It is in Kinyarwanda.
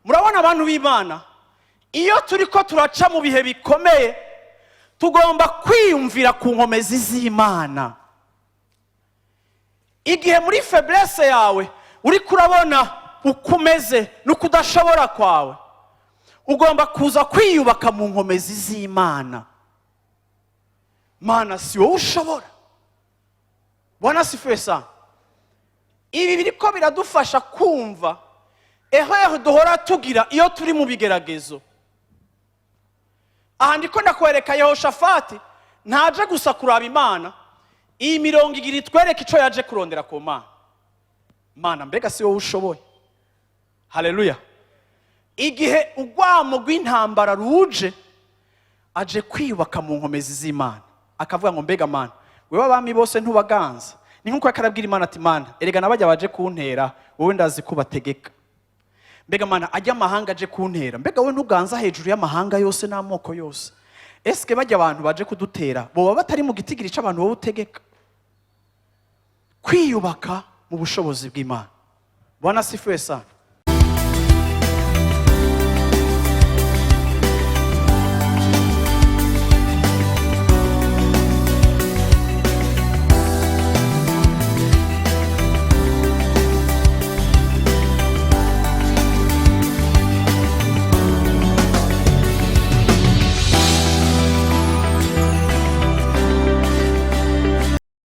Murabona abantu b'Imana, iyo turiko turaca mu bihe bikomeye tugomba kwiyumvira ku nkomezi z'Imana. Igihe muri faiblesse yawe uri kurabona ukumeze n'ukudashobora kwawe, ugomba kuza kwiyubaka mu nkomezi z'Imana. Mana si wowe ushobora. Bwana sifiwe sana. Ibi biriko biradufasha kumva eho duhora tugira iyo turi mu bigeragezo. Aha ndiko ndakwereka Yehoshafati ntaje gusa kuraba Imana, iyi 20 twereka ico yaje kurondera ku Mana. Mana mbega si wowe ushoboye. Haleluya. Igihe ugwamo rw'intambara ruje, aje kwiyubaka mu nkomezi z'Imana, akavuga ngo mbega Mana wewe abami bose ntubaganza. Ni nkuko akarabwira Imana ati Mana erega nabajya baje kuntera wowe ndazi kubategeka. Mbega Mana ajya amahanga aje kuntera, mbega wowe ntuganza hejuru y'amahanga yose n'amoko yose. Eske bajya abantu baje kudutera boba batari mu gitigiri c'abantu wowe utegeka? Kwiyubaka mu bushobozi bw'Imana. Bwana sifiwe sana.